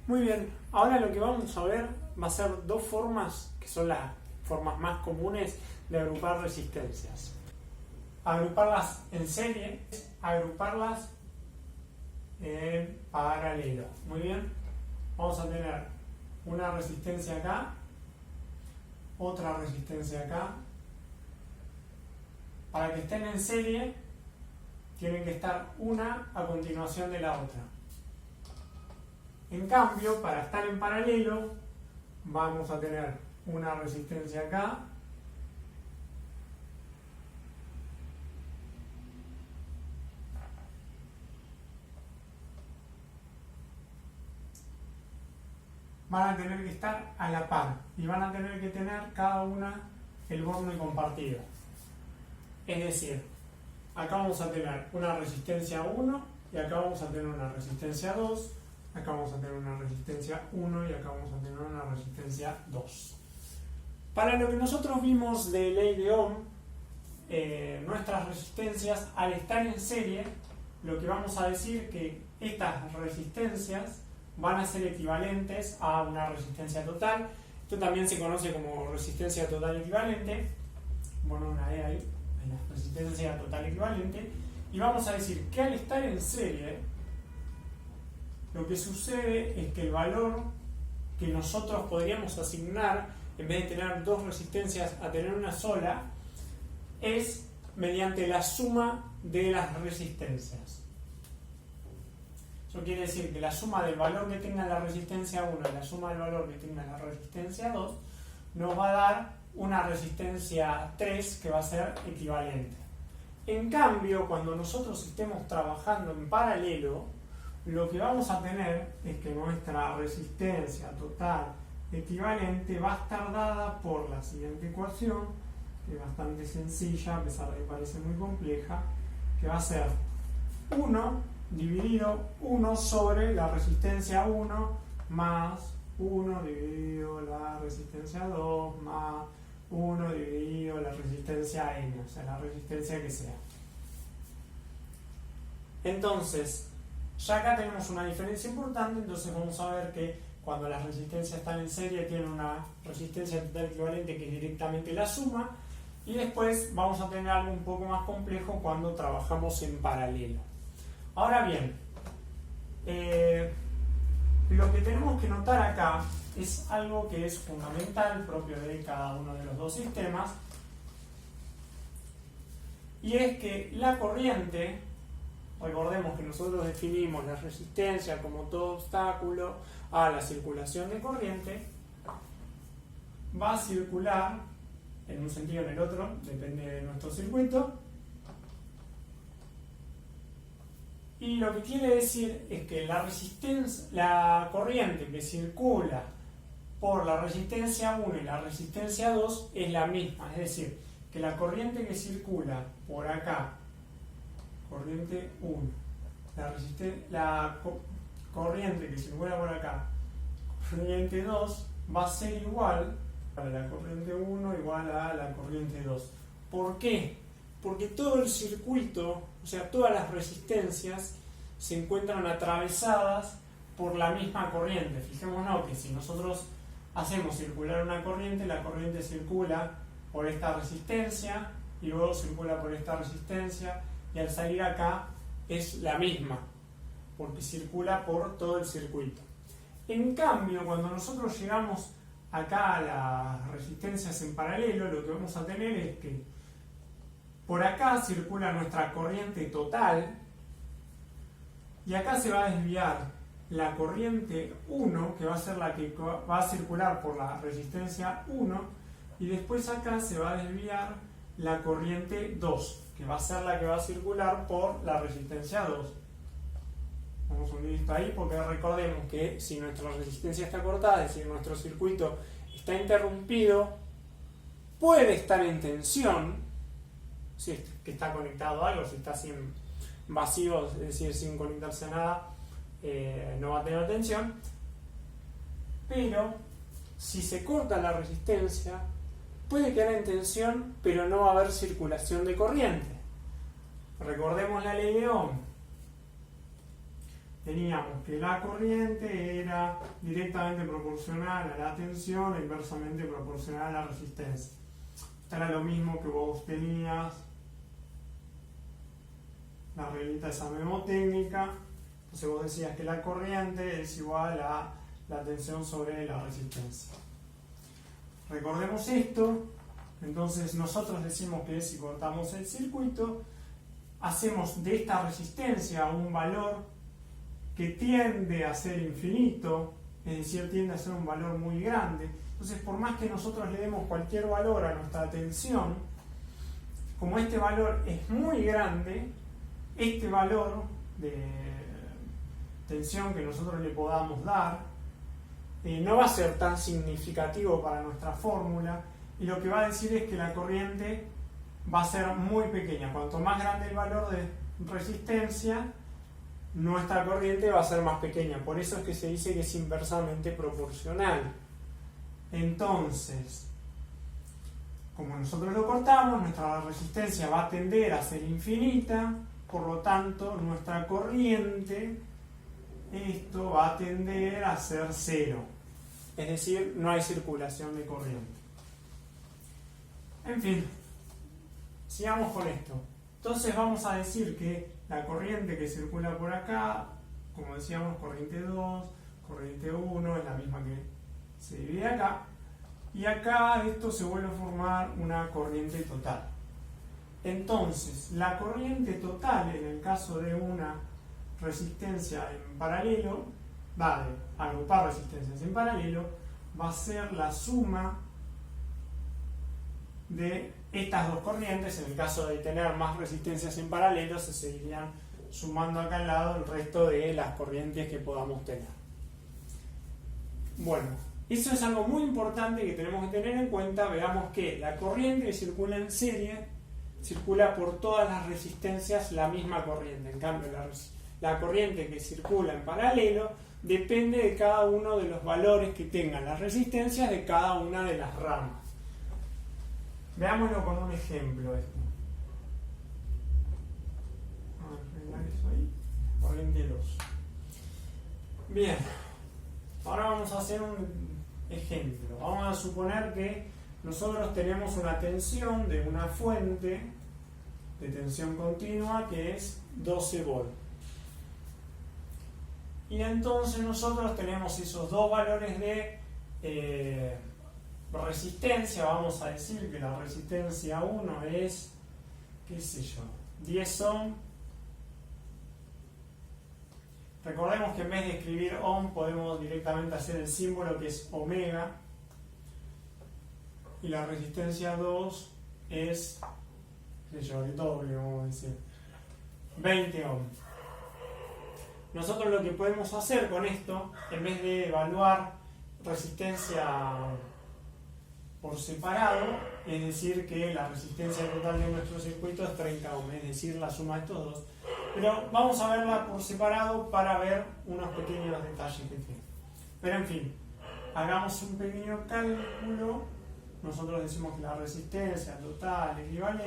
Muy bien, ahora lo que vamos a ver va a ser dos formas que son las formas más comunes de agrupar resistencias. Agruparlas en serie, agruparlas en paralelo. Muy bien, vamos a tener una resistencia acá, otra resistencia acá. Para que estén en serie, tienen que estar una a continuación de la otra. En cambio, para estar en paralelo, vamos a tener una resistencia acá, van a tener que estar a la par y van a tener que tener cada una el borne compartido. Es decir, acá vamos a tener una resistencia 1 y acá vamos a tener una resistencia 2, acá vamos a tener una resistencia 1 y acá vamos a tener una resistencia 2. Para lo que nosotros vimos de ley de Ohm, nuestras resistencias al estar en serie, lo que vamos a decir que estas resistencias van a ser equivalentes a una resistencia total. Esto también se conoce como resistencia total equivalente. Bueno, una E ahí, en la resistencia total equivalente. Y vamos a decir que al estar en serie, lo que sucede es que el valor que nosotros podríamos asignar, en vez de tener dos resistencias a tener una sola, es mediante la suma de las resistencias. Eso quiere decir que la suma del valor que tenga la resistencia 1 y la suma del valor que tenga la resistencia 2 nos va a dar una resistencia 3 que va a ser equivalente. En cambio, cuando nosotros estemos trabajando en paralelo, lo que vamos a tener es que nuestra resistencia total equivalente va a estar dada por la siguiente ecuación, que es bastante sencilla, a pesar de que parece muy compleja, que va a ser 1 dividido 1 sobre la resistencia 1 más 1 dividido la resistencia 2 más 1 dividido la resistencia n, o sea, la resistencia que sea. Entonces, ya acá tenemos una diferencia importante, entonces vamos a ver que cuando las resistencias están en serie tienen una resistencia total equivalente que es directamente la suma, y después vamos a tener algo un poco más complejo cuando trabajamos en paralelo. Ahora bien, lo que tenemos que notar acá es algo que es fundamental, propio de cada uno de los dos sistemas, y es que la corriente, recordemos que nosotros definimos la resistencia como todo obstáculo a la circulación de corriente, va a circular en un sentido o en el otro, depende de nuestro circuito. Y lo que quiere decir es que la corriente que circula por la resistencia 1 y la resistencia 2 es la misma. Es decir, que la corriente que circula por acá, corriente 1, la corriente que circula por acá, corriente 2, va a ser igual a la corriente 1 igual a la corriente 2. ¿Por qué? Porque todo el circuito, o sea, todas las resistencias se encuentran atravesadas por la misma corriente. Fijémonos que si nosotros hacemos circular una corriente, la corriente circula por esta resistencia y luego circula por esta resistencia, y al salir acá es la misma, porque circula por todo el circuito. En cambio, cuando nosotros llegamos acá a las resistencias en paralelo, lo que vamos a tener es que por acá circula nuestra corriente total y acá se va a desviar la corriente 1, que va a ser la que va a circular por la resistencia 1, y después acá se va a desviar la corriente 2, que va a ser la que va a circular por la resistencia 2. Vamos a unir esto ahí porque recordemos que si nuestra resistencia está cortada, es decir, nuestro circuito está interrumpido, puede estar en tensión, si es que está conectado a algo, si está sin vacío, es decir, sin conectarse a nada, no va a tener tensión, pero si se corta la resistencia, puede quedar en tensión, pero no va a haber circulación de corriente. Recordemos la ley de Ohm. teníamos que la corriente era directamente proporcional a la tensión e inversamente proporcional a la resistencia. Esto era lo mismo que vos tenías la reglita esa mnemotécnica. Entonces vos decías que la corriente es igual a la tensión sobre la resistencia. Recordemos esto. Entonces nosotros decimos que si cortamos el circuito, hacemos de esta resistencia un valor que tiende a ser infinito, es decir, tiende a ser un valor muy grande. Entonces, por más que nosotros le demos cualquier valor a nuestra tensión, como este valor es muy grande, este valor de tensión que nosotros le podamos dar no va a ser tan significativo para nuestra fórmula, y lo que va a decir es que la corriente va a ser muy pequeña. Cuanto más grande el valor de resistencia, nuestra corriente va a ser más pequeña. Por eso es que se dice que es inversamente proporcional. Entonces, como nosotros lo cortamos, nuestra resistencia va a tender a ser infinita, por lo tanto, nuestra corriente, esto va a tender a ser cero. Es decir, no hay circulación de corriente. En fin, sigamos con esto. Entonces vamos a decir que la corriente que circula por acá, como decíamos, corriente 2, corriente 1, es la misma que se divide acá. Y acá esto se vuelve a formar una corriente total. Entonces, la corriente total, en el caso de una resistencia en paralelo, va a agrupar resistencias en paralelo, va a ser la suma de estas dos corrientes. En el caso de tener más resistencias en paralelo, se seguirían sumando acá al lado el resto de las corrientes que podamos tener. Bueno, eso es algo muy importante que tenemos que tener en cuenta. Veamos que la corriente que circula en serie circula por todas las resistencias la misma corriente. En cambio, la corriente que circula en paralelo depende de cada uno de los valores que tengan las resistencias de cada una de las ramas. Veámoslo con un ejemplo esto. Vamos a arreglar eso ahí. Corriente 2. Bien. Ahora vamos a hacer un ejemplo. Vamos a suponer que nosotros tenemos una tensión de una fuente de tensión continua que es 12 volts. Y entonces nosotros tenemos esos dos valores de resistencia. Vamos a decir que la resistencia 1 es, qué sé yo, 10 ohm. Recordemos que en vez de escribir ohm podemos directamente hacer el símbolo que es omega. Y la resistencia 2 es, qué sé yo, el doble, vamos a decir, 20 ohm. Nosotros lo que podemos hacer con esto, en vez de evaluar resistencia por separado, es decir que la resistencia total de nuestro circuito es 30 ohm, es decir, la suma de estos dos. Pero vamos a verla por separado para ver unos pequeños detalles que tiene. Pero en fin, hagamos un pequeño cálculo. Nosotros decimos que la resistencia total equivalente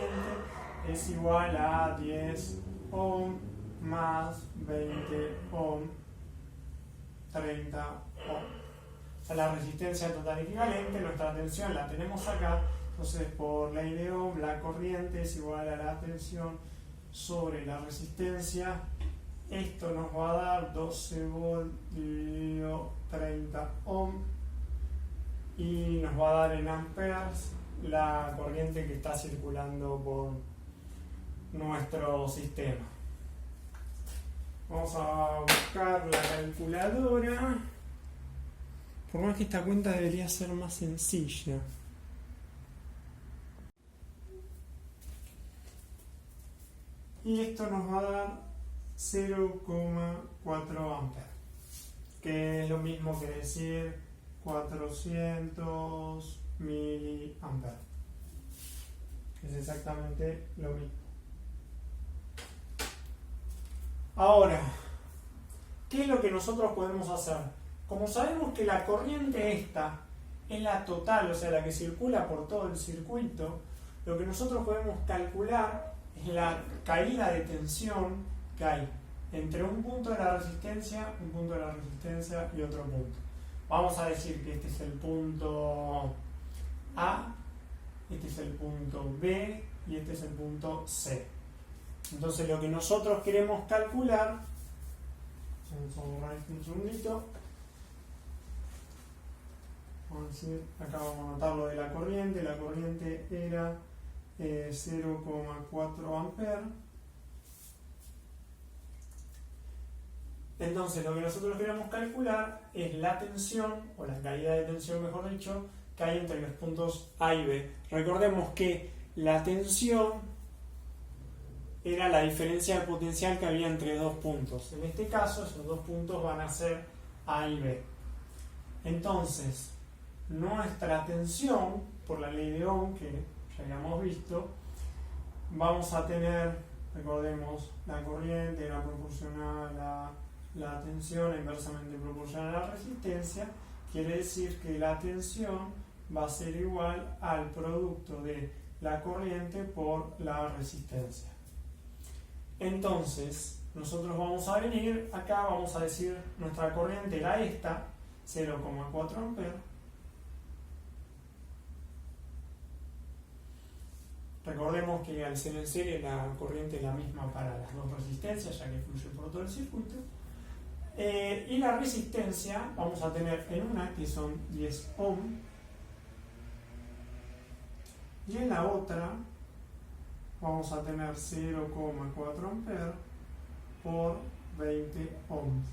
es igual a 10 ohm más 20 ohm, 30 ohm. O sea, la resistencia total equivalente, nuestra tensión la tenemos acá. Entonces, por ley de Ohm, la corriente es igual a la tensión sobre la resistencia. Esto nos va a dar 12 volts dividido 30 ohm y nos va a dar en amperes la corriente que está circulando por nuestro sistema. Vamos a buscar la calculadora. Por más que esta cuenta debería ser más sencilla. Y esto nos va a dar 0,4 amperes, que es lo mismo que decir 400 miliamperes. Es exactamente lo mismo. Ahora, ¿qué es lo que nosotros podemos hacer? Como sabemos que la corriente esta es la total, o sea, la que circula por todo el circuito, lo que nosotros podemos calcular es la caída de tensión que hay entre un punto de la resistencia, un punto de la resistencia y otro punto. Vamos a decir que este es el punto A, este es el punto B y este es el punto C. Entonces lo que nosotros queremos calcular, vamos a borrar esto un segundito, vamos a decir, acá vamos a anotar lo de la corriente era 0,4 amperes. Entonces lo que nosotros queremos calcular es la tensión, o la caída de tensión mejor dicho, que hay entre los puntos A y B. Recordemos que la tensión era la diferencia de potencial que había entre dos puntos. En este caso esos dos puntos van a ser A y B. Entonces nuestra tensión, por la ley de Ohm que ya habíamos visto, vamos a tener, recordemos, la corriente era proporcional a la tensión inversamente proporcional a la resistencia. Quiere decir que la tensión va a ser igual al producto de la corriente por la resistencia. Entonces nosotros vamos a venir acá, vamos a decir nuestra corriente era esta, 0,4 amperes. Recordemos que al ser en serie la corriente es la misma para las dos resistencias, ya que fluye por todo el circuito. Y la resistencia vamos a tener en una que son 10 ohm y en la otra vamos a tener 0,4 amperes por 20 ohms.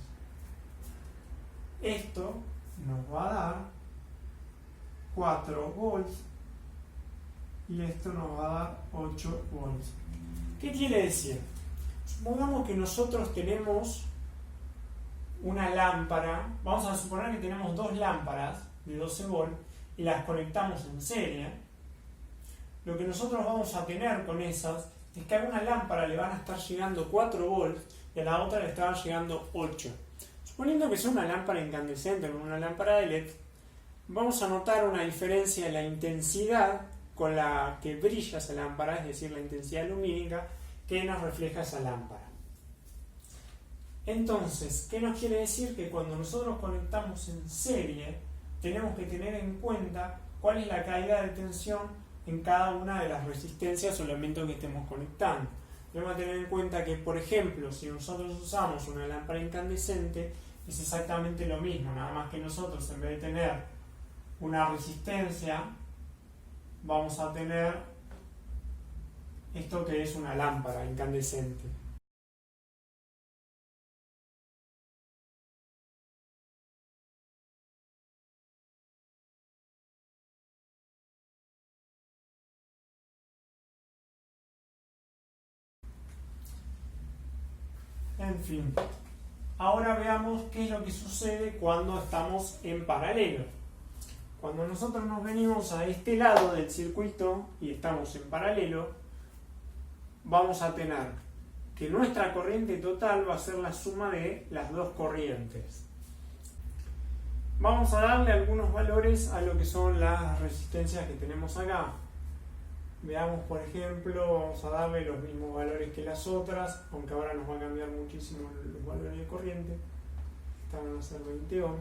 Esto nos va a dar 4 volts y esto nos va a dar 8 volts. ¿Qué quiere decir? Supongamos que nosotros tenemos una lámpara, vamos a suponer que tenemos dos lámparas de 12 volts y las conectamos en serie. Lo que nosotros vamos a tener con esas es que a una lámpara le van a estar llegando 4 volts y a la otra le estaban llegando 8. Suponiendo que sea una lámpara incandescente o una lámpara de LED, vamos a notar una diferencia en la intensidad con la que brilla esa lámpara, es decir, la intensidad lumínica que nos refleja esa lámpara. Entonces, ¿qué nos quiere decir? Que cuando nosotros conectamos en serie, tenemos que tener en cuenta cuál es la caída de tensión en cada una de las resistencias o elementos que estemos conectando. Debemos tener en cuenta que, por ejemplo, si nosotros usamos una lámpara incandescente, es exactamente lo mismo, nada más que nosotros en vez de tener una resistencia, vamos a tener esto que es una lámpara incandescente. En fin, ahora veamos qué es lo que sucede cuando estamos en paralelo. Cuando nosotros nos venimos a este lado del circuito y estamos en paralelo, vamos a tener que nuestra corriente total va a ser la suma de las dos corrientes. Vamos a darle algunos valores a lo que son las resistencias que tenemos acá. Veamos, por ejemplo, vamos a darle los mismos valores que las otras, aunque ahora nos va a cambiar muchísimo los valores de corriente. Esta van a ser 20 ohm.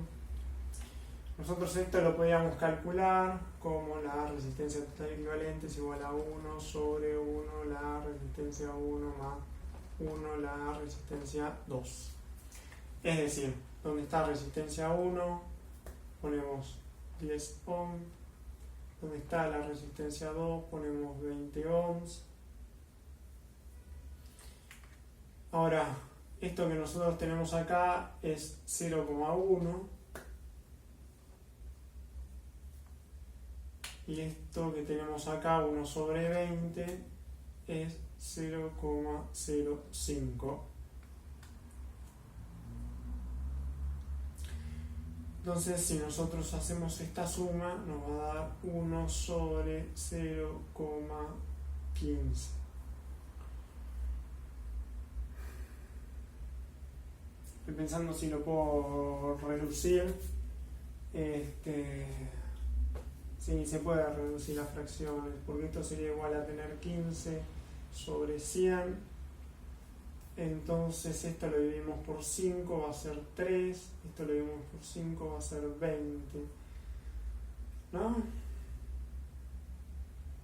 Nosotros esto lo podíamos calcular como la resistencia total equivalente es igual a 1 sobre 1 la resistencia 1 más 1 la resistencia 2. Es decir, donde está resistencia 1 ponemos 10 ohm, donde está la resistencia 2 ponemos 20 ohms. Ahora, esto que nosotros tenemos acá es 0,1 y esto que tenemos acá, 1 sobre 20, es 0,05. Entonces, si nosotros hacemos esta suma, nos va a dar 1 sobre 0,15. Estoy pensando si lo puedo reducir. Sí, se puede reducir las fracciones, porque esto sería igual a tener 15 sobre 100. Entonces esto lo dividimos por 5, va a ser 3. Esto lo dividimos por 5, va a ser 20. ¿No?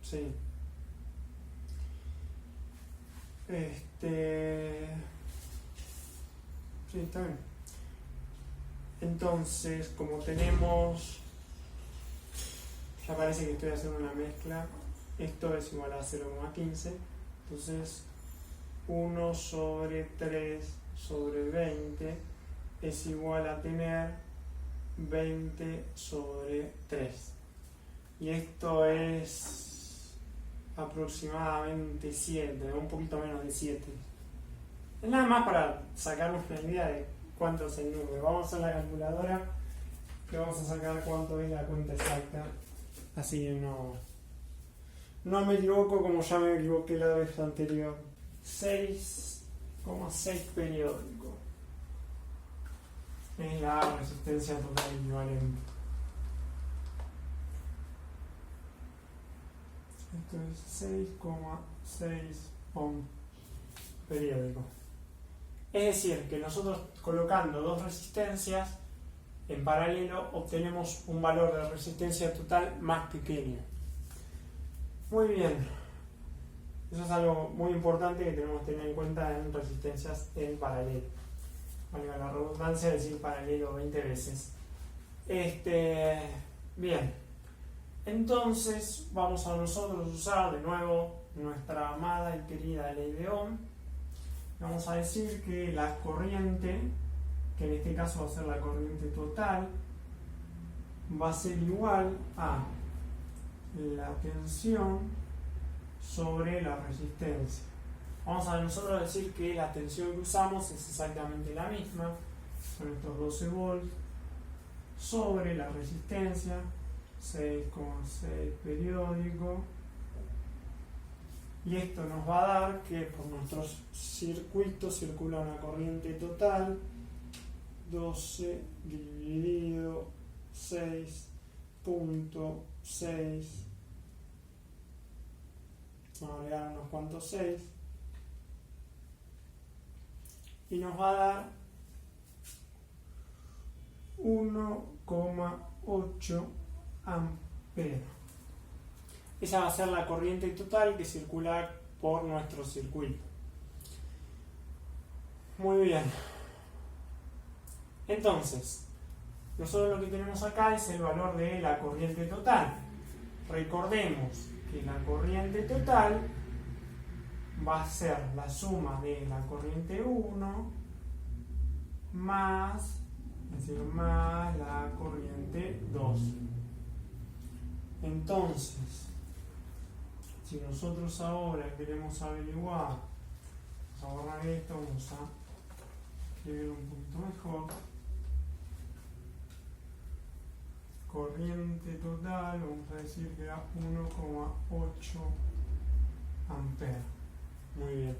Sí. Sí, está bien. Entonces, como tenemos... Ya parece que estoy haciendo una mezcla. Esto es igual a 0,15. Entonces, 1 sobre 3 sobre 20 es igual a tener 20 sobre 3. Y esto es aproximadamente 7, un poquito menos de 7. Es nada más para sacarnos una idea de cuánto es el número. Vamos a hacer la calculadora y vamos a sacar cuánto es la cuenta exacta. Así no me equivoco como ya me equivoqué la vez anterior. 6,6 periódico es la resistencia total equivalente. Esto es 6,6 ohm periódico. Es decir, que nosotros colocando dos resistencias en paralelo obtenemos un valor de resistencia total más pequeño. Muy bien. Eso es algo muy importante que tenemos que tener en cuenta en resistencias en paralelo. Valga la redundancia, decir paralelo 20 veces. Bien. Entonces vamos a nosotros usar de nuevo nuestra amada y querida ley de Ohm. Vamos a decir que la corriente, que en este caso va a ser la corriente total, va a ser igual a la tensión sobre la resistencia. Vamos a nosotros decir que la tensión que usamos es exactamente la misma, son estos 12 volts, sobre la resistencia, 6,6 periódico, y esto nos va a dar que por nuestros circuitos circula una corriente total 12 dividido 6.6, vamos a agregar unos cuantos 6, y nos va a dar 1,8 amperes. Esa va a ser la corriente total que circula por nuestro circuito. Muy bien. Entonces, nosotros lo que tenemos acá es el valor de la corriente total. Recordemos que la corriente total va a ser la suma de la corriente 1 más la corriente 2. Entonces, si nosotros ahora queremos averiguar, vamos a borrar esto, vamos a escribir un poquito mejor. Corriente total, vamos a decir que era 1,8 amperes. Muy bien.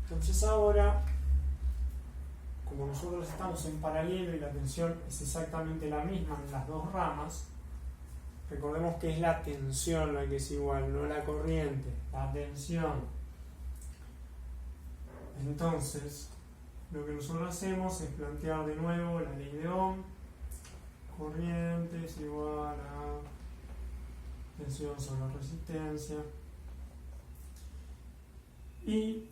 Entonces ahora, como nosotros estamos en paralelo y la tensión es exactamente la misma en las dos ramas, recordemos que es la tensión la que es igual, no la corriente, la tensión. Entonces, lo que nosotros hacemos es plantear de nuevo la ley de Ohm. Corriente es igual a tensión sobre resistencia. Y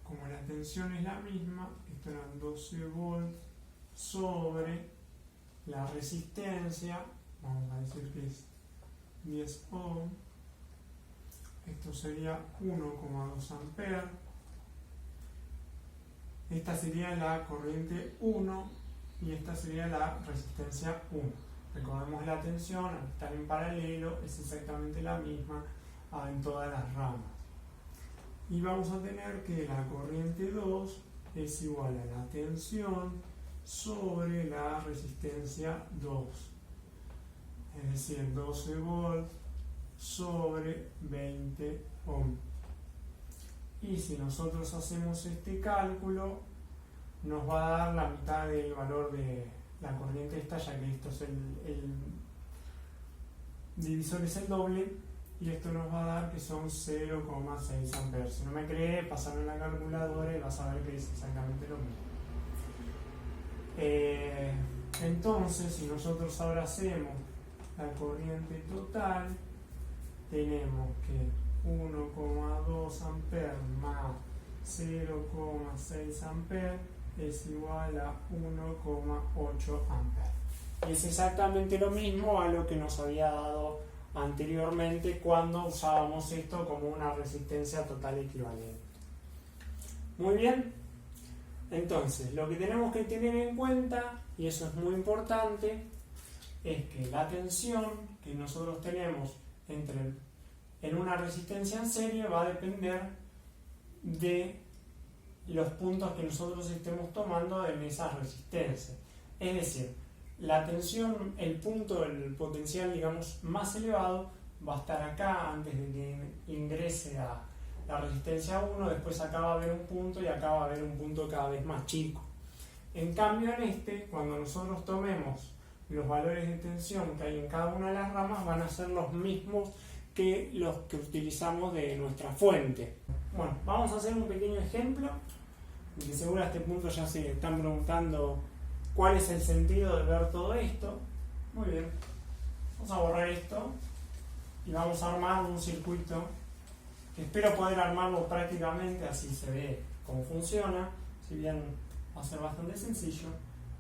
como la tensión es la misma, esto eran 12 volts sobre la resistencia, vamos a decir que es 10 ohm, esto sería 1,2 amperes. Esta sería la corriente 1 y esta sería la resistencia 1. Recordemos la tensión, al estar en paralelo, es exactamente la misma en todas las ramas. Y vamos a tener que la corriente 2 es igual a la tensión sobre la resistencia 2. Es decir, 12 volts sobre 20 ohm. Y si nosotros hacemos este cálculo, nos va a dar la mitad del valor de la corriente esta, ya que esto es el divisor es el doble, y esto nos va a dar que son 0,6 amperes. Si no me crees, pasarlo en la calculadora y vas a ver que es exactamente lo mismo. Entonces, si nosotros ahora hacemos la corriente total, tenemos que 1,2 amperes más 0,6 amperes es igual a 1,8 amperes. Y es exactamente lo mismo a lo que nos había dado anteriormente cuando usábamos esto como una resistencia total equivalente. Muy bien. Entonces, lo que tenemos que tener en cuenta, y eso es muy importante, es que la tensión que nosotros tenemos en una resistencia en serie va a depender de los puntos que nosotros estemos tomando en esa resistencia. Es decir, la tensión, el punto del potencial, digamos, más elevado va a estar acá antes de que ingrese a la resistencia 1, después acá va a haber un punto y acá va a haber un punto cada vez más chico. En cambio en cuando nosotros tomemos los valores de tensión que hay en cada una de las ramas, van a ser los mismos que los que utilizamos de nuestra fuente. Bueno, vamos a hacer un pequeño ejemplo, que seguro a este punto ya se están preguntando cuál es el sentido de ver todo esto. Muy bien, vamos a borrar esto y vamos a armar un circuito que espero poder armarlo prácticamente, así se ve cómo funciona, si bien va a ser bastante sencillo.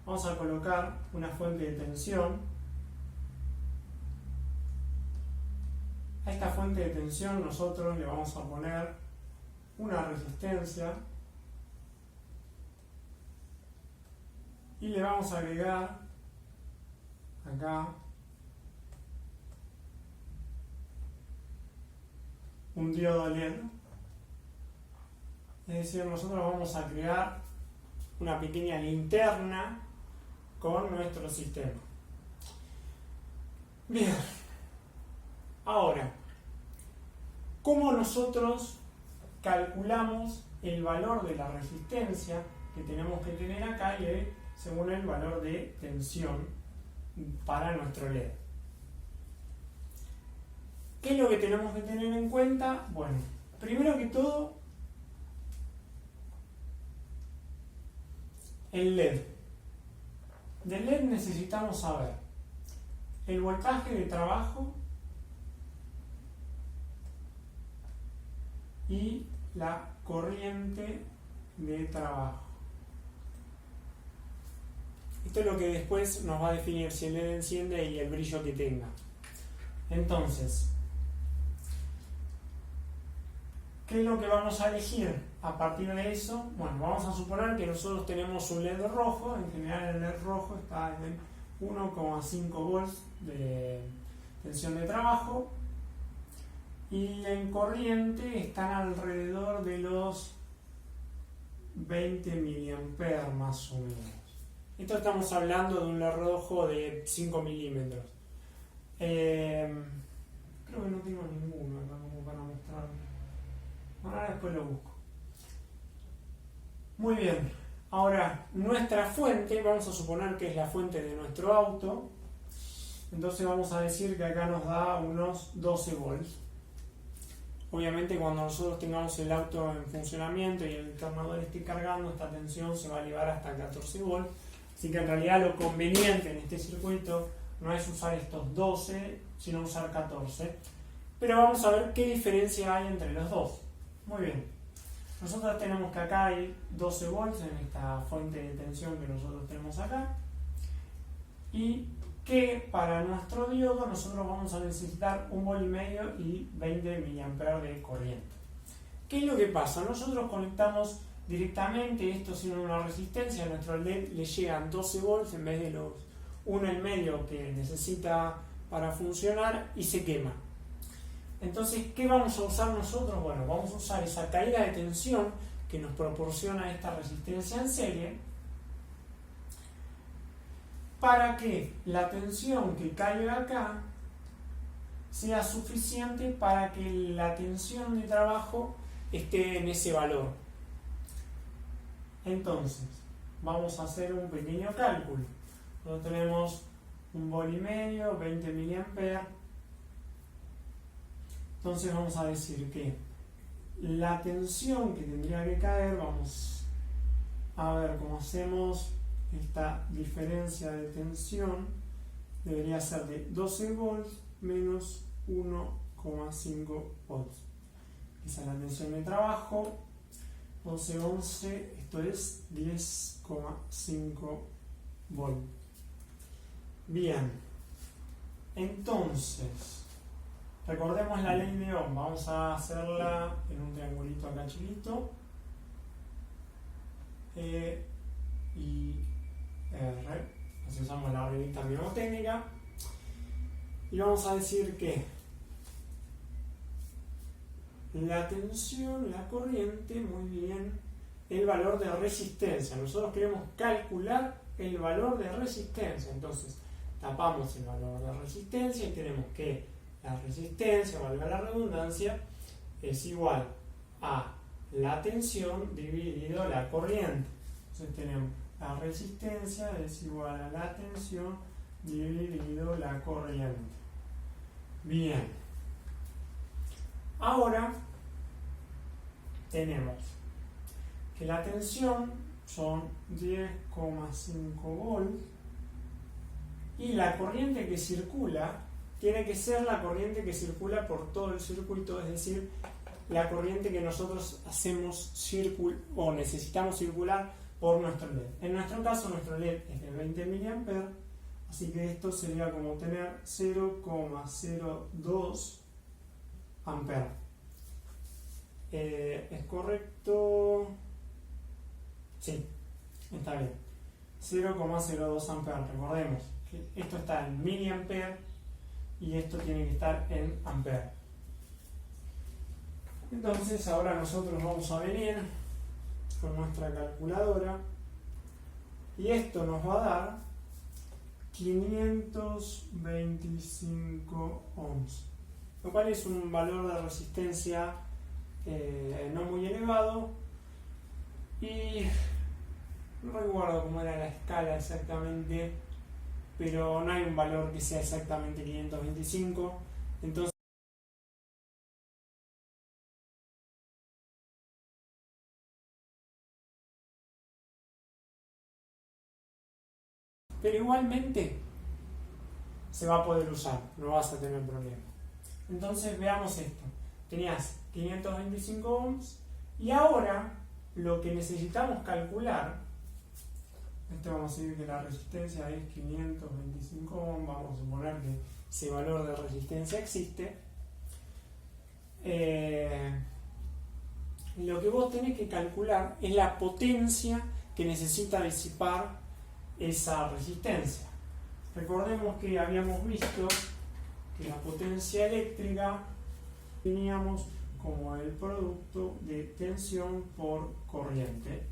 Vamos a colocar una fuente de tensión. A esta fuente de tensión nosotros le vamos a poner una resistencia y le vamos a agregar acá un diodo LED. Es decir, nosotros vamos a crear una pequeña linterna con nuestro sistema. Bien, ahora, ¿cómo nosotros calculamos el valor de la resistencia que tenemos que tener acá según el valor de tensión para nuestro LED? ¿Qué es lo que tenemos que tener en cuenta? Bueno, primero que todo, el LED. Del LED necesitamos saber el voltaje de trabajo y la corriente de trabajo. Esto es lo que después nos va a definir si el LED enciende y el brillo que tenga. Entonces, ¿qué es lo que vamos a elegir a partir de eso? Bueno, vamos a suponer que nosotros tenemos un LED rojo. En general el LED rojo está en 1,5 volts de tensión de trabajo y en corriente están alrededor de los 20 miliamperes más o menos. Esto estamos hablando de un LED rojo de 5 milímetros. Creo que no tengo ninguno acá como para mostrarlo. Ahora después lo busco. Muy bien. Ahora, nuestra fuente, vamos a suponer que es la fuente de nuestro auto. Entonces vamos a decir que acá nos da unos 12 volts. Obviamente cuando nosotros tengamos el auto en funcionamiento y el alternador esté cargando, esta tensión se va a elevar hasta 14 volts. Así que en realidad lo conveniente en este circuito no es usar estos 12, sino usar 14. Pero vamos a ver qué diferencia hay entre los dos. Muy bien. Nosotros tenemos que acá hay 12 volts en esta fuente de tensión que nosotros tenemos acá. Y que para nuestro diodo nosotros vamos a necesitar 1,5 volt y 20 miliamperes de corriente. ¿Qué es lo que pasa? Nosotros conectamos directamente esto sin una resistencia, a nuestro LED le llegan 12 volts en vez de los 1,5 que necesita para funcionar y se quema. Entonces, ¿qué vamos a usar nosotros? Bueno, vamos a usar esa caída de tensión que nos proporciona esta resistencia en serie para que la tensión que caiga acá sea suficiente para que la tensión de trabajo esté en ese valor. Entonces, vamos a hacer un pequeño cálculo. Nosotros tenemos 1,5 volt, 20 miliamperes. Entonces vamos a decir que la tensión que tendría que caer, vamos a ver cómo hacemos esta diferencia de tensión, debería ser de 12 volts menos 1,5 volts. Esa es la tensión de trabajo, 11, esto es 10,5 volts. Bien, entonces, recordemos la ley de Ohm, vamos a hacerla en un triangulito acá chiquito. E y R, así usamos la revista mnemotécnica. Y vamos a decir que la tensión, la corriente, muy bien, el valor de resistencia. Nosotros queremos calcular el valor de resistencia. Entonces, tapamos el valor de resistencia y tenemos que la resistencia, valga la redundancia, es igual a la tensión dividido la corriente. Entonces tenemos la resistencia es igual a la tensión dividido la corriente. Bien. Ahora tenemos que la tensión son 10,5 volts y la corriente que circula tiene que ser la corriente que circula por todo el circuito, es decir, la corriente que nosotros hacemos o necesitamos circular por nuestro LED. En nuestro caso, nuestro LED es de 20 mA, así que esto sería como tener 0,02 amperes. ¿Es correcto? Sí, está bien. 0,02 amperes. Recordemos que esto está en miliamperes y esto tiene que estar en amperes. Entonces ahora nosotros vamos a venir con nuestra calculadora y esto nos va a dar 525 ohms, lo cual es un valor de resistencia no muy elevado, y no recuerdo cómo era la escala exactamente, pero no hay un valor que sea exactamente 525. Entonces pero igualmente se va a poder usar, no vas a tener problema. Entonces veamos esto, tenías 525 ohms y ahora lo que necesitamos calcular, vamos a decir que la resistencia es 525 ohms, vamos a suponer que ese valor de resistencia existe. Lo que vos tenés que calcular es la potencia que necesita disipar esa resistencia. Recordemos que habíamos visto que la potencia eléctrica teníamos como el producto de tensión por corriente.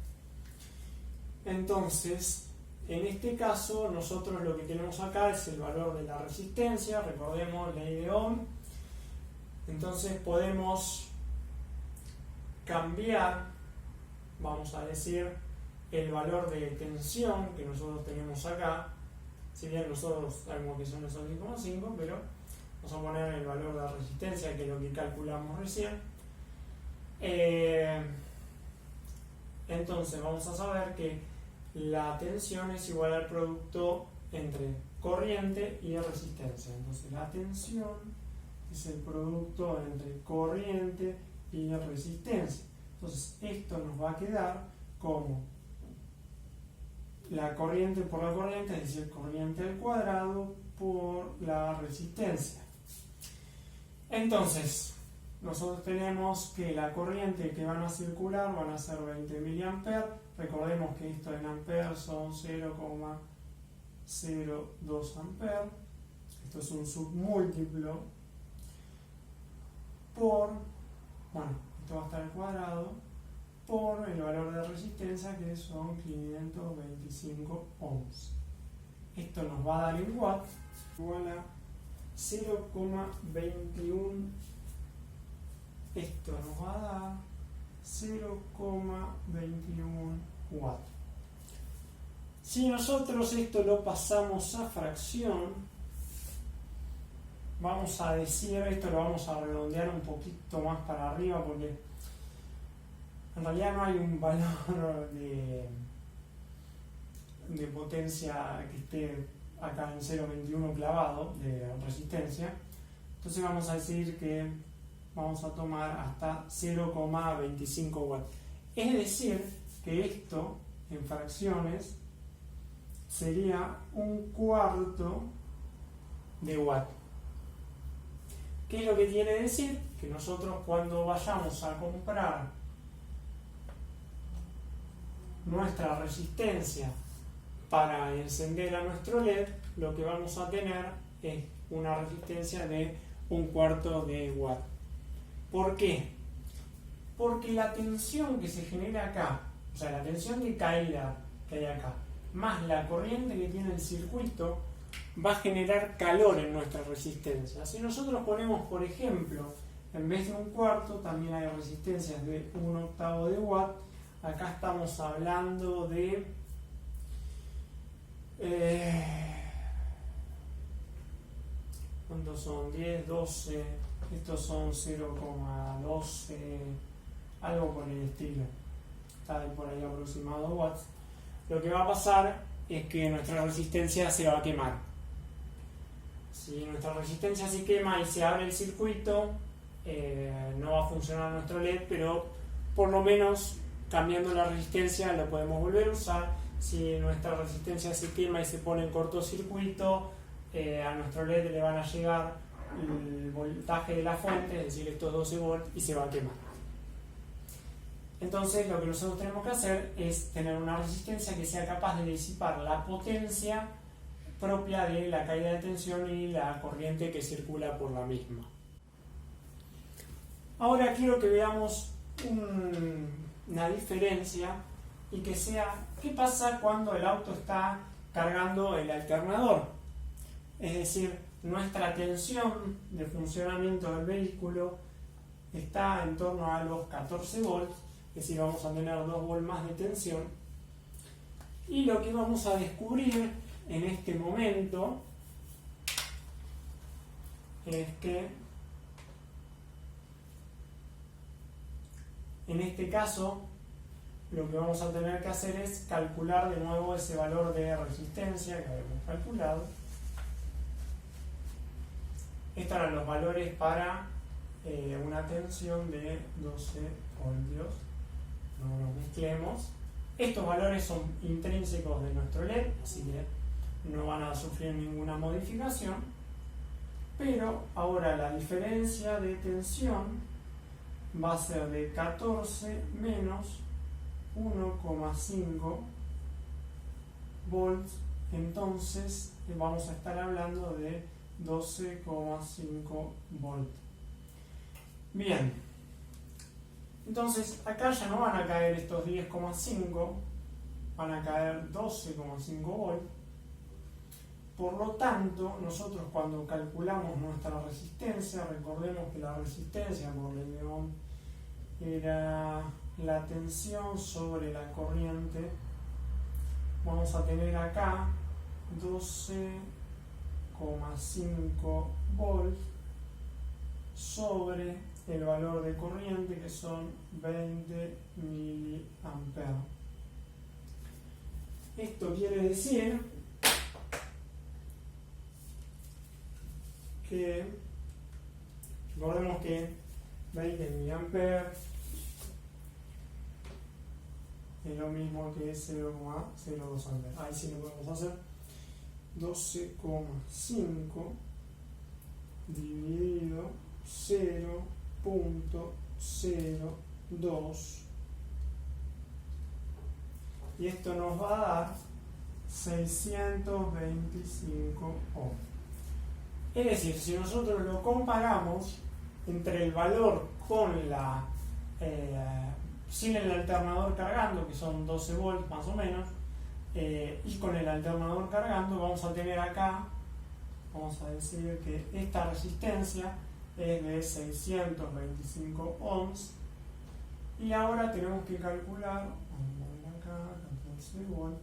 Entonces, en este caso, nosotros lo que tenemos acá es el valor de la resistencia, recordemos ley de Ohm. Entonces podemos cambiar, vamos a decir, el valor de tensión que nosotros tenemos acá, si bien nosotros sabemos que son esos 10,5, pero vamos a poner el valor de resistencia, que es lo que calculamos recién. Entonces vamos a saber que la tensión es igual al producto entre corriente y resistencia. Entonces la tensión es el producto entre corriente y resistencia. Entonces esto nos va a quedar como la corriente por la corriente, es decir, corriente al cuadrado por la resistencia. Entonces, nosotros tenemos que la corriente que van a circular van a ser 20 mA. Recordemos que esto en amperes son 0,02 amperes. Esto es un submúltiplo por, esto va a estar al cuadrado, por el valor de resistencia, que son 525 ohms. Esto nos va a dar en watts, igual a 0,21. Esto nos va a dar 0,21 watts. Si nosotros esto lo pasamos a fracción, vamos a decir, esto lo vamos a redondear un poquito más para arriba porque en realidad no hay un valor de potencia que esté acá en 0,21 clavado de resistencia. Entonces vamos a decir que vamos a tomar hasta 0,25 watts. Es decir, que esto en fracciones sería un cuarto de watt. ¿Qué es lo que quiere decir? Que nosotros cuando vayamos a comprar nuestra resistencia para encender a nuestro LED, lo que vamos a tener es una resistencia de un cuarto de watt. ¿Por qué? Porque la tensión que se genera acá, o sea, la tensión de caída que hay acá, más la corriente que tiene el circuito, va a generar calor en nuestra resistencia. Si nosotros ponemos, por ejemplo, en vez de un cuarto, también hay resistencias de 1/8 de watt. Acá estamos hablando de ¿cuántos son? 10, 12, estos son 0,12, algo por el estilo, está por ahí aproximado watts. Lo que va a pasar es que nuestra resistencia se va a quemar. Si nuestra resistencia se quema y se abre el circuito, no va a funcionar nuestro LED, pero por lo menos cambiando la resistencia lo podemos volver a usar. Si nuestra resistencia se quema y se pone en cortocircuito, a nuestro LED le van a llegar el voltaje de la fuente, es decir, estos 12 volts, y se va a quemar. Entonces lo que nosotros tenemos que hacer es tener una resistencia que sea capaz de disipar la potencia propia de la caída de tensión y la corriente que circula por la misma. Ahora quiero que veamos una diferencia y que sea qué pasa cuando el auto está cargando el alternador. Es decir, nuestra tensión de funcionamiento del vehículo está en torno a los 14 volts, es decir, vamos a tener 2 volts más de tensión. Y lo que vamos a descubrir en este momento es que en este caso lo que vamos a tener que hacer es calcular de nuevo ese valor de resistencia que habíamos calculado. Estos eran los valores para una tensión de 12 voltios. No nos mezclemos. Estos valores son intrínsecos de nuestro LED, así que no van a sufrir ninguna modificación. Pero ahora la diferencia de tensión va a ser de 14 menos 1,5 volts. Entonces vamos a estar hablando de 12,5 volts. Bien, entonces acá ya no van a caer estos 10,5, van a caer 12,5 volts. Por lo tanto, nosotros cuando calculamos nuestra resistencia, recordemos que la resistencia por ley de Ohm era la tensión sobre la corriente. Vamos a tener acá 12,5 volts sobre el valor de corriente, que son 20 miliamperes. Esto quiere decir que recordemos que 20 miliamperes es lo mismo que 0,02 amperes. Ahí sí lo podemos hacer. 12,5 dividido 0,02, y esto nos va a dar 625 ohms. Es decir, si nosotros lo comparamos entre el valor con la sin el alternador cargando, que son 12 volts más o menos, y con el alternador cargando, vamos a tener acá, vamos a decir que esta resistencia es de 625 ohms, y ahora tenemos que calcular, vamos a ver acá, 14 volts,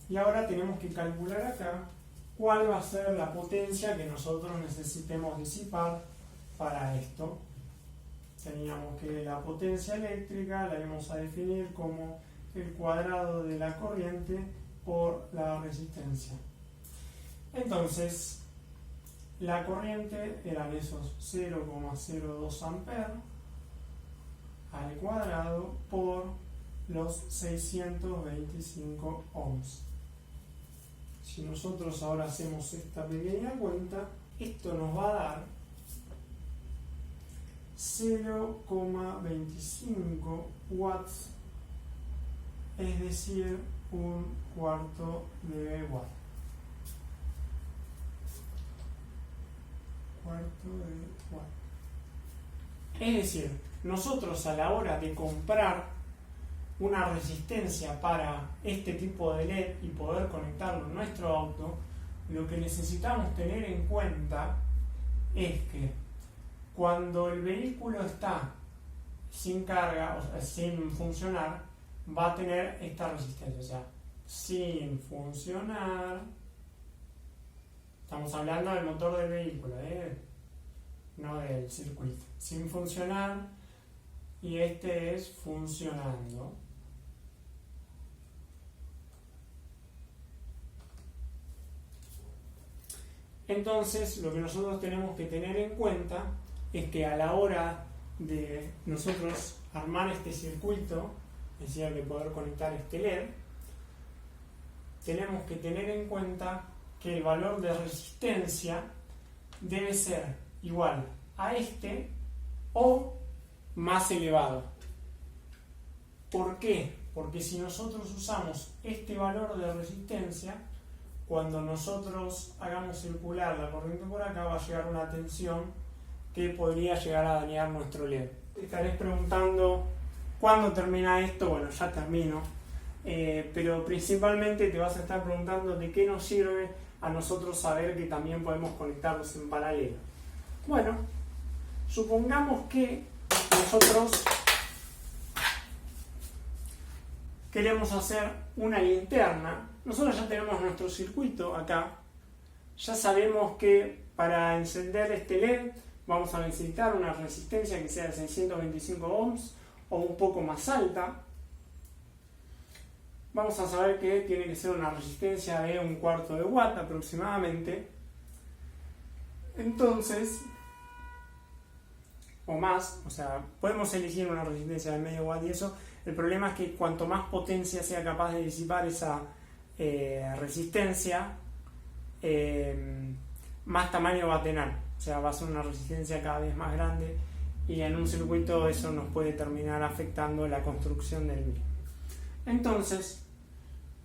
y ahora tenemos que calcular acá cuál va a ser la potencia que nosotros necesitemos disipar para esto. Teníamos que la potencia eléctrica la íbamos a definir como el cuadrado de la corriente por la resistencia. Entonces, la corriente eran esos 0,02 amperes al cuadrado por los 625 ohms. Si nosotros ahora hacemos esta pequeña cuenta, esto nos va a dar 0,25 watts, es decir, un cuarto de watt. Es decir, nosotros a la hora de comprar una resistencia para este tipo de LED y poder conectarlo en nuestro auto, lo que necesitamos tener en cuenta es que cuando el vehículo está sin carga, o sea, sin funcionar, va a tener esta resistencia, o sea, sin funcionar. Estamos hablando del motor del vehículo, no del circuito. Sin funcionar, y este es funcionando. Entonces, lo que nosotros tenemos que tener en cuenta es que a la hora de nosotros armar este circuito, es decir, de poder conectar este LED, tenemos que tener en cuenta que el valor de resistencia debe ser igual a este o más elevado. ¿Por qué? Porque si nosotros usamos este valor de resistencia, cuando nosotros hagamos circular la corriente por acá, va a llegar una tensión que podría llegar a dañar nuestro LED. Te estaréis preguntando, ¿cuándo termina esto? Bueno, ya termino. Pero principalmente te vas a estar preguntando de qué nos sirve a nosotros saber que también podemos conectarlos en paralelo. Bueno, supongamos que nosotros queremos hacer una linterna. Nosotros ya tenemos nuestro circuito acá. Ya sabemos que para encender este LED vamos a necesitar una resistencia que sea de 625 ohms o un poco más alta. Vamos a saber que tiene que ser una resistencia de un cuarto de watt aproximadamente. Entonces, o más, o sea, podemos elegir una resistencia de medio watt y eso. El problema es que cuanto más potencia sea capaz de disipar esa resistencia, más tamaño va a tener. O sea, va a ser una resistencia cada vez más grande y en un circuito eso nos puede terminar afectando la construcción del mismo. Entonces,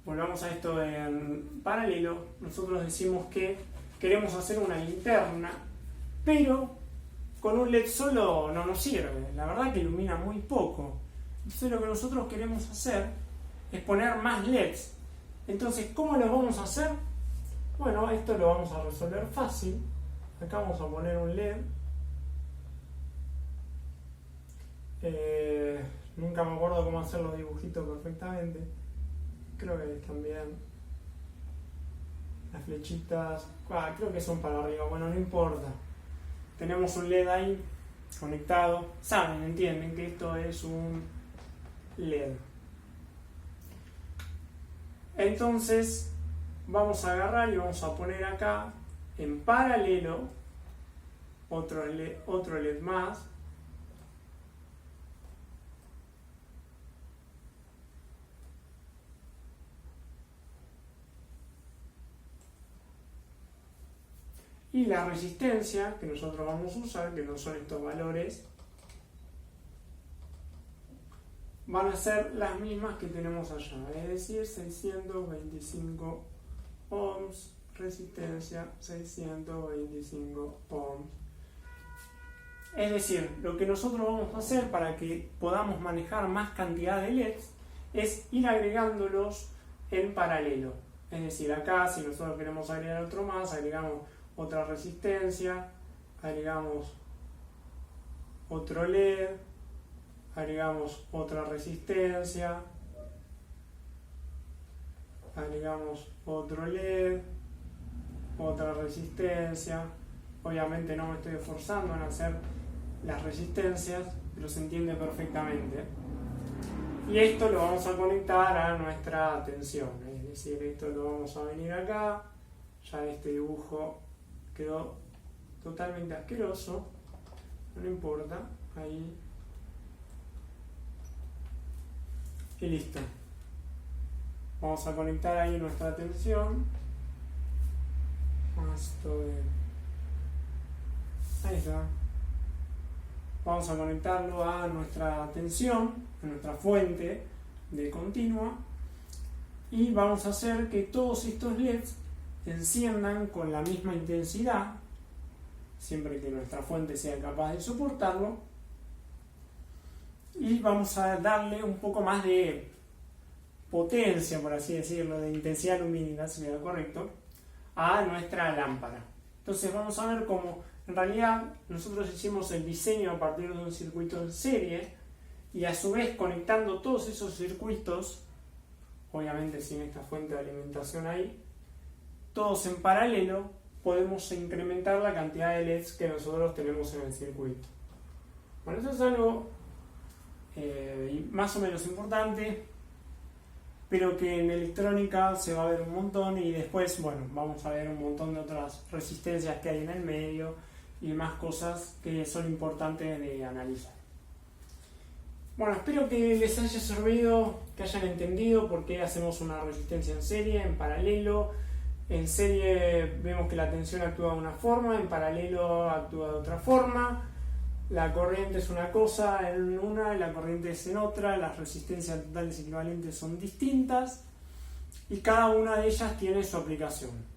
volvamos a esto en paralelo. Nosotros decimos que queremos hacer una linterna, pero con un LED solo no nos sirve. La verdad que ilumina muy poco. Entonces lo que nosotros queremos hacer es poner más LEDs. Entonces, ¿cómo lo vamos a hacer? Bueno, esto lo vamos a resolver fácil. Acá vamos a poner un LED. Nunca me acuerdo cómo hacer los dibujitos perfectamente. Creo que también las flechitas, creo que son para arriba, bueno, no importa. Tenemos un LED ahí conectado. Saben, entienden que esto es un LED. Entonces vamos a agarrar y vamos a poner acá en paralelo otro LED más. Y la resistencia que nosotros vamos a usar, que no son estos valores, van a ser las mismas que tenemos allá, es decir, 625 ohms, resistencia 625 ohms. Es decir, lo que nosotros vamos a hacer para que podamos manejar más cantidad de LEDs es ir agregándolos en paralelo. Es decir, acá si nosotros queremos agregar otro más, agregamos otra resistencia, agregamos otro LED, agregamos otra resistencia, agregamos otro LED, otra resistencia. Obviamente no me estoy esforzando en hacer las resistencias, pero se entiende perfectamente. Y esto lo vamos a conectar a nuestra tensión, es decir, esto lo vamos a venir acá. Ya este dibujo quedó totalmente asqueroso, no importa, ahí. Y listo. Vamos a conectar ahí nuestra tensión. Ahí está. Vamos a conectarlo a nuestra tensión, a nuestra fuente de continua, y vamos a hacer que todos estos LEDs enciendan con la misma intensidad, siempre que nuestra fuente sea capaz de soportarlo, y vamos a darle un poco más de potencia, por así decirlo, de intensidad lumínica, si sería correcto, a nuestra lámpara. Entonces vamos a ver cómo en realidad nosotros hicimos el diseño a partir de un circuito en serie, y a su vez conectando todos esos circuitos, obviamente sin esta fuente de alimentación ahí, todos en paralelo, podemos incrementar la cantidad de LEDs que nosotros tenemos en el circuito. Bueno, eso es algo más o menos importante, pero que en electrónica se va a ver un montón, y después, bueno, vamos a ver un montón de otras resistencias que hay en el medio y más cosas que son importantes de analizar. Bueno, espero que les haya servido, que hayan entendido por qué hacemos una resistencia en serie, en paralelo. En serie vemos que la tensión actúa de una forma, en paralelo actúa de otra forma. La corriente es una cosa en una y la corriente es en otra. Las resistencias totales equivalentes son distintas y cada una de ellas tiene su aplicación.